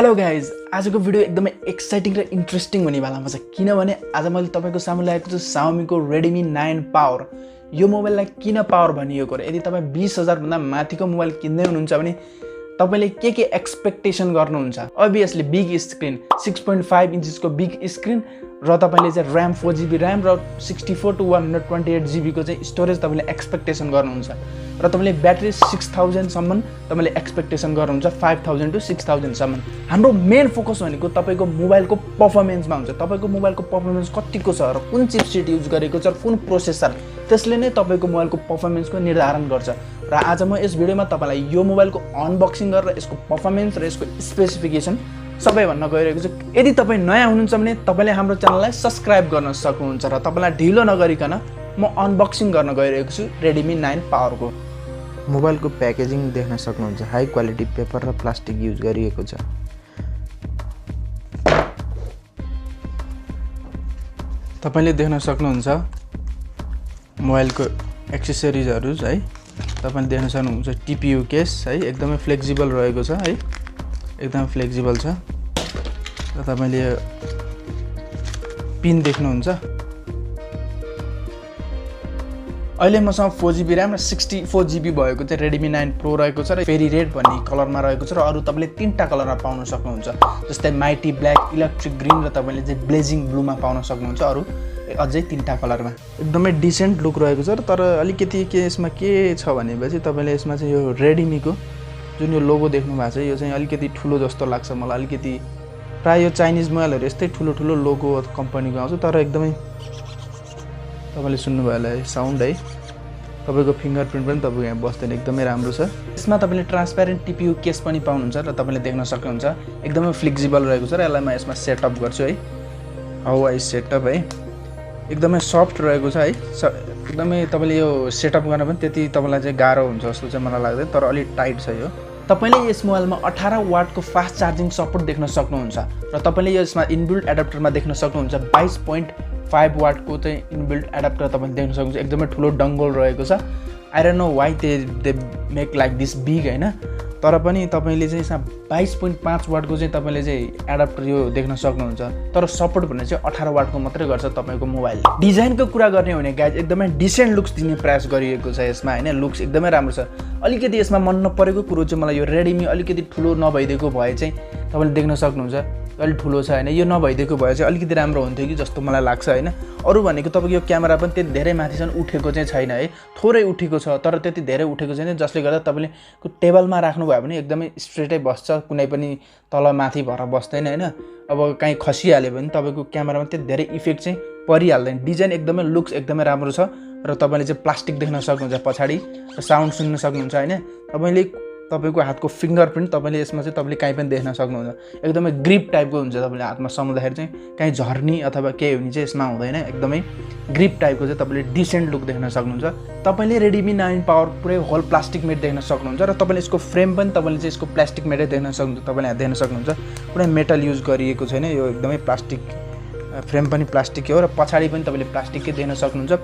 Hello guys, आजको video एकदमै exciting र इन्ट्रेस्टिङ हुनेवालामा छ किनभने आज मैले तपाईको सामु ल्याएको छु Xiaomi को Redmi 9 पावर। यो मोबाइललाई किन पावर भनिएको र यदि तपाई 20,000 भन्दा माथिको मोबाइल किन्दै हुनुहुन्छ भने तपाईले के एक्सपेक्टेसन गर्नुहुन्छ। obviously बिग स्क्रिन 6.5 इन्चको बिग स्क्रिन र तपाईले चाहिँ RAM 4GB RAM र 64 to 128GB को चाहिँ स्टोरेज तपाईले एक्सपेक्टेसन गर्नुहुन्छ र तपाईले ब्याट्री 6000 सम्म तपाईले एक्सपेक्टेसन गर्नुहुन्छ 5000 to 6000 सम्म। हाम्रो मेन फोकस भनेको तपाईको मोबाइलको परफर्मेन्समा हुन्छ। तपाईको मोबाइलको परफर्मेन्स कतिको छ र कुन चिपसेट युज गरेको छ र कुन प्रोसेसर, त्यसले नै तपाईको मोबाइलको परफर्मेन्सको निर्धारण गर्छ। र आज म यस भिडियोमा तपाईलाई यो मोबाइलको अनबक्सिङ गरेर यसको परफर्मेन्स र यसको स्पेसिफिकेसन सबै भन्न गइरहेको छु। यदि तपाई नयाँ हुनुहुन्छ भने तपाईले हाम्रो च्यानललाई सब्स्क्राइब गर्न सक्नुहुन्छ र तपाईलाई ढिलो नगरिकन म अनबक्सिङ गर्न गइरहेको छु Redmi 9 पावरको। मोबाइलको प्याकेजिङ देख्न सक्नुहुन्छ। हाई क्वालिटी पेपर र प्लास्टिक युज गरिएको छ। तपाईले देख्न सक्नुहुन्छ मोबाइलको एक्सेसरिजहरु है। तपाईले देख्न सक्नुहुन्छ TPU केस है, एकदमै फ्लेक्सिबल रहेको छ है, एकदम फ्लेक्सिबल छ। र तपाईले पिन देख्नुहुन्छ। अहिले मसँग 4GB RAM र 64GB भएको चाहिँ Redmi 9 Pro रहेको छ र फेरी रेड भन्ने कलरमा रहेको छ र अरु तपाईले तीनटा कलरमा पाउन सक्नुहुन्छ, जस्तै माइटी ब्ल्याक, इलेक्ट्रिक ग्रीन र तपाईले चाहिँ ब्लेजिङ ब्लूमा पाउन सक्नुहुन्छ। अरु अझै तीनटा कलरमा एकदमै डिसेन्ट लुक रहेको छ। तर अलिकति के यसमा के छ भनेपछि तपाईले यसमा चाहिँ यो Redmi को जुन यो लोगो देख्नु भएको छ यो चाहिँ अलिकति ठुलो जस्तो लाग्छ मलाई। अलिकति प्राय यो चाइनिज मोबाइलहरु यस्तै ठुलो ठुलो लोगो कम्पनीको आउँछ, तर एकदमै तपाईले सुन्नु भयो होला साउन्ड है, तपाईको फिंगरप्रिन्ट पनि तपाईको यहाँ बस्दैन, एकदमै राम्रो छ। यसमा तपाईले ट्रान्सप्यारेन्ट TPU केस पनि पाउनुहुन्छ र तपाईले देख्न सक्नुहुन्छ एकदमै फ्लेक्सिबल रहेको छ। र यसलाई म यसमा सेटअप गर्छु है। हाउ आई सेटअप है, एकदमै सफ्ट रहेको छ है। एकदमै तपाईले यो सेटअप गर्न पनि त्यति तपाईलाई चाहिँ गाह्रो हुन्छ जस्तो चाहिँ मलाई लाग्दैन, तर अलि टाइट छ यो। तपाईले यस मोबाइलमा 18 वाटको फास्ट चार्जिङ सपोर्ट देख्न सक्नुहुन्छ र तपाईले यसमा इनबिल्ट एडाप्टरमा देख्न सक्नुहुन्छ 22.5 वाटको चाहिँ इनबिल्ट एडाप्टर तपाईले देख्न सक्नुहुन्छ। एकदमै ठुलो डङ्गल रहेको छ। I don't know why they make like this big हैन, तर पनि तपाईले चाहिँ यसमा 22.5 वाटको चाहिँ तपाईले चाहिँ एडाप्टर यो देख्न सक्नुहुन्छ। तर सपोर्ट भने चाहिँ 18 वाटको मात्रै गर्छ तपाईको मोबाइलले। डिजाइनको कुरा गर्ने हो भने गाइज एकदमै डिसेन्ट लुक्स दिने प्रयास गरिएको छ यसमा हैन। लुक्स एकदमै राम्रो छ। अलिकति यसमा मन नपरेको कुरो चाहिँ मलाई यो Redmi अलिकति ठुलो नभइदिएको भए चाहिँ तपाईले देख्न सक्नुहुन्छ अलि ठुलो छ हैन। यो नभइदिएको भए चाहिँ अलिकति राम्रो हुन्थ्यो कि जस्तो मलाई लाग्छ हैन। अरु भनेको तपाईको यो क्यामेरा पनि त्यति धेरै माथिसम्म उठेको चाहिँ छैन है, थोरै उठेको छ तर त्यति धेरै उठेको छैन, जसले गर्दा तपाईले टेबलमा राख्नु भयो भने एकदमै स्ट्रेटै बस्छ, कुनै पनि तल माथि भएर बस्दैन हैन। अब कहीँ खसिहाल्यो भने तपाईको क्यामेरामा त्यति धेरै इफेक्ट चाहिँ परिहाल्दैन। डिजाइन एकदमै लुक्स एकदमै राम्रो छ र तपाईले चाहिँ प्लास्टिक देख्न सक्नुहुन्छ पछाडी र साउन्ड सुन्न सक्नुहुन्छ हैन। तपाईले तपाईको हातको फिंगरप्रिन्ट तपाईले यसमा चाहिँ तपाईले कहीँ पनि देख्न सक्नुहुन्छ। एकदमै ग्रिप टाइपको हुन्छ। तपाईले हातमा समाउँदाखेरि चाहिँ कहीँ झर्नी अथवा केही हुने चाहिँ यसमा हुँदैन। एकदमै ग्रिप टाइपको चाहिँ तपाईले डिसेन्ट लुक देख्न सक्नुहुन्छ। तपाईले Redmi 9 पावर पुरै होल प्लास्टिक मेड देख्न सक्नुहुन्छ र तपाईले यसको फ्रेम पनि तपाईले चाहिँ यसको प्लास्टिक मेडै देख्न सक्नुहुन्छ। तपाईले यहाँ देख्न सक्नुहुन्छ पुरै मेटल युज गरिएको छैन, यो एकदमै प्लास्टिक फ्रेम पनि प्लास्टिक हो र पछाडी पनि तपाईले प्लास्टिककै देख्न सक्नुहुन्छ।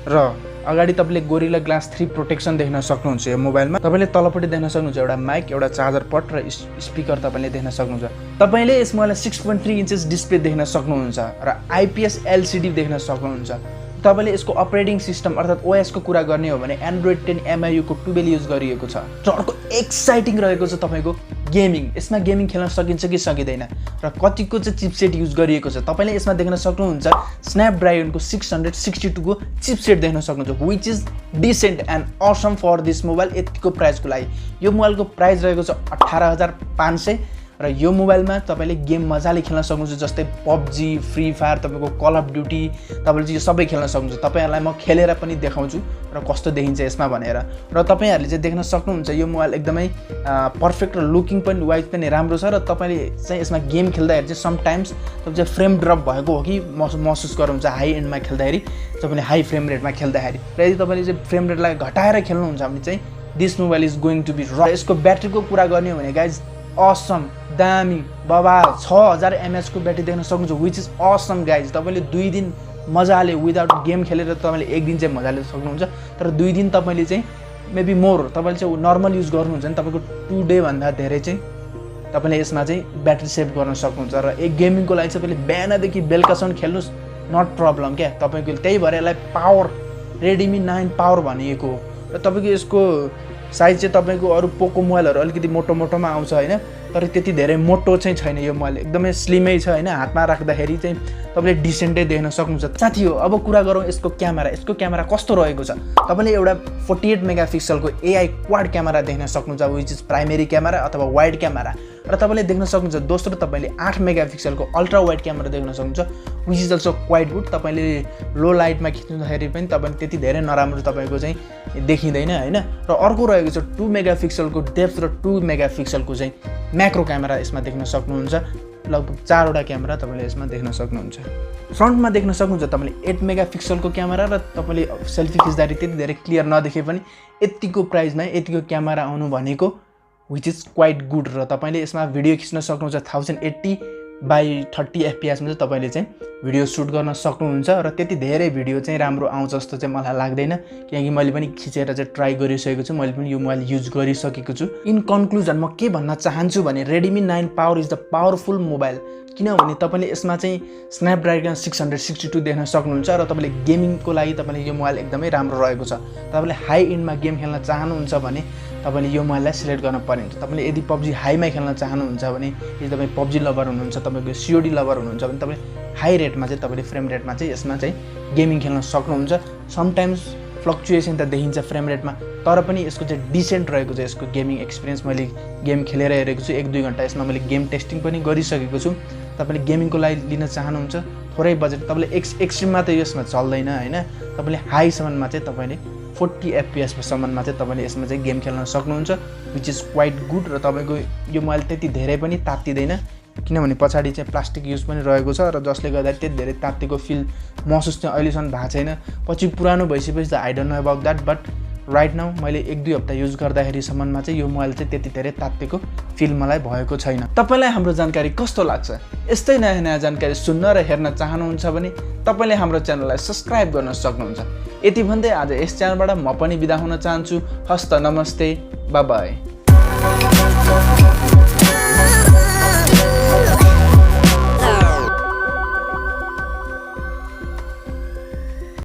र अगाडि तपाईले गोरिल्ला ग्लास 3 प्रोटेक्सन देख्न सक्नुहुन्छ यो मोबाइलमा। तपाईले तलपट्टि देख्न सक्नुहुन्छ एउटा माइक, एउटा चार्जर पोर्ट र स्पिकर तपाईले देख्न सक्नुहुन्छ। तपाईले यस मोबाइलमा 6.3 इन्चेस डिस्प्ले देख्न सक्नुहुन्छ र IPS LCD देख्न सक्नुहुन्छ। तपाईले यसको अपरेटिङ सिस्टम अर्थात OS को कुरा गर्ने हो भने Android 10 MIU को 12 युज गरिएको छ। र अर्को एक्साइटिङ रहेको छ तपाईको गेमिङ। यसमा गेमिङ खेल्न सकिन्छ कि सकिदैन र कतिको चाहिँ चिपसेट युज गरिएको छ तपाईले यसमा देख्न सक्नुहुन्छ। स्न्यापड्रागन को 662 को चिपसेट देख्न सक्नुहुन्छ, which is decent and awesome for this mobile. यतिको प्राइसको लागि यो मोबाइलको प्राइस रहेको छ 18,500 र यो मोबाइलमा तपाईले गेम मजाले खेल्न सक्नुहुन्छ, जस्तै PUBG, फ्री फायर, तपाईको कल अफ ड्युटी तपाईले चाहिँ यो सबै खेल्न सक्नुहुन्छ। तपाईहरुलाई म खेलेर पनि देखाउँछु र कस्तो देखिन्छ यसमा भनेर। र तपाईहरुले चाहिँ देख्न सक्नुहुन्छ यो मोबाइल एकदमै पर्फेक्ट र लुकिङ पनि वाइज पनि राम्रो छ र तपाईले चाहिँ यसमा गेम खेल्दाखेरि चाहिँ समटाइम्स तपाईले चाहिँ फ्रेम ड्रप भएको हो कि महसुस गर्नुहुन्छ हाई एन्डमा खेल्दाखेरि, तपाईले हाई फ्रेम रेटमा खेल्दाखेरि। र यदि तपाईले चाहिँ फ्रेम रेटलाई घटाएर खेल्नुहुन्छ भने चाहिँ this mobile is going to be र यसको ब्याट्रीको कुरा गर्ने हो भने गाइज असम दामी बबाल 6000 mAh को ब्याट्री देख्न सक्नुहुन्छ, व्हिच इज असम गाइज। तपाईले 2 दिन मजाले विदाउट गेम खेलेर तपाईले 1 दिन चाहिँ मजाले सक्नुहुन्छ, तर 2 दिन तपाईले चाहिँ मेबी मोर तपाईले चाहिँ नर्मल युज गर्नुहुन्छ भने तपाईको 2 डे भन्दा धेरै चाहिँ तपाईँले यसमा चाहिँ ब्याट्री सेभ गर्न सक्नुहुन्छ र एक गेमिङको लागि चाहिँ तपाईँले बिहानदेखि बेलुकासम्म खेल्नुहोस् नट प्रब्लम क्या तपाईँको। त्यही भएर यसलाई पावर Redmi 9 पावर भनिएको हो र तपाईँको यसको साइज चाहिँ तपाईँको अरू पोको मोबाइलहरू अलिकति मोटोमा आउँछ होइन, तर त्यति धेरै मोटो चाहिँ छैन यो मोबाइल, एकदमै स्लिमै छ होइन। हातमा राख्दाखेरि चाहिँ तपाईँले डिसेन्टै देख्न सक्नुहुन्छ। साथी हो अब कुरा गरौँ यसको क्यामेरा कस्तो रहेको छ। तपाईँले एउटा 48 मेगापिक्सलको AI क्वाड क्यामेरा देख्न सक्नुहुन्छ, विच इज प्राइमेरी क्यामेरा अथवा वाइड क्यामेरा, र तपाईँले देख्न सक्नुहुन्छ दोस्रो तपाईँले 8 मेगापिक्सलको अल्ट्रा वाइड क्यामेरा देख्न सक्नुहुन्छ, which is also quite good. तपाईँले लो लाइटमा खिच्दाखेरि पनि तपाईँले त्यति धेरै नराम्रो तपाईँको चाहिँ देखिँदैन होइन। र अर्को रहेको छ 2 मेगापिक्सलको डेप्थ र 2 मेगापिक्सलको चाहिँ म्याक्रो क्यामेरा यसमा देख्न सक्नुहुन्छ। लगभग 4वटा क्यामेरा तपाईँले यसमा देख्न सक्नुहुन्छ। फ्रन्टमा देख्न सक्नुहुन्छ तपाईँले 8 मेगापिक्सलको क्यामेरा र तपाईँले सेल्फी खिच्दाखेरि त्यति धेरै क्लियर नदेखे पनि यतिको प्राइसमा यतिको क्यामेरा आउनु भनेको विच इज क्वाइट गुड। र तपाईँले यसमा भिडियो खिच्न सक्नुहुन्छ 1080x30 FPS मा चाहिँ तपाईँले चाहिँ भिडियो सुट गर्न सक्नुहुन्छ र त्यति धेरै भिडियो चाहिँ राम्रो आउँछ जस्तो चाहिँ मलाई लाग्दैन, किनकि मैले पनि खिचेर चाहिँ ट्राई गरिसकेको छु, मैले पनि यो मोबाइल युज गरिसकेको छु। इन कन्क्लुजन म के भन्न चाहन्छु भने Redmi 9 power is the powerful mobile, किनभने तपाईँले यसमा चाहिँ स्न्यापड्रागन 662 देख्न सक्नुहुन्छ र तपाईँले गेमिङको लागि तपाईँले यो मोबाइल एकदमै राम्रो रहेको छ। तपाईँले हाई एन्डमा गेम खेल्न चाहनुहुन्छ भने तपाईँले यो मोबाइललाई सिलेक्ट गर्न पर्ने हुन्छ। तपाईँले यदि PUBG हाईमा खेल्न चाहनुहुन्छ भने, यदि तपाईँ PUBG लभर हुनुहुन्छ, तपाईँको COD लभर हुनुहुन्छ भने तपाईँ हाई रेटमा चाहिँ तपाईँले फ्रेम रेटमा चाहिँ यसमा चाहिँ गेमिङ खेल्न सक्नुहुन्छ। समटाइम्स फ्लक्चुएसन त देखिन्छ फ्रेम रेटमा, तर पनि यसको चाहिँ डिसेन्ट रहेको छ यसको गेमिङ एक्सपिरियन्स। मैले गेम खेलेर हेरेको छु 1-2 घन्टा, यसमा मैले गेम टेस्टिङ पनि गरिसकेको छु। तपाईँले गेमिङको लागि लिन चाहनुहुन्छ थोरै बजेट, तपाईँले एक्सट्रिममा त यसमा चल्दैन होइन, तपाईँले हाईसम्ममा चाहिँ तपाईँले 40 FPS सम्ममा चाहिँ तपाईँले यसमा चाहिँ गेम खेल्न सक्नुहुन्छ, विच इज क्वाइट गुड। र तपाईँको यो मोबाइल त्यति धेरै पनि तात्तिँदैन, किनभने पछाडि चाहिँ प्लास्टिक युज पनि रहेको छ र जसले गर्दा त्यति धेरै तात्तिएको फिल महसुस चाहिँ अहिलेसम्म भएको छैन। पछि पुरानो भइसकेपछि त I don't know about that, but right now मैले 1-2 हप्ता युज गर्दाखेरिसम्ममा चाहिँ यो मोबाइल चाहिँ त्यति धेरै तात्तिएको फिल मलाई भएको छैन। तपाईँलाई हाम्रो जानकारी कस्तो लाग्छ? यस्तै नयाँ नयाँ जानकारी सुन्न र हेर्न चाहनुहुन्छ भने तपाईँले हाम्रो च्यानललाई सब्सक्राइब गर्न सक्नुहुन्छ। यति भन्दै आज यस च्यानलबाट म पनि बिदा हुन चाहन्छु। हस्त नमस्ते, बाइ बाइ।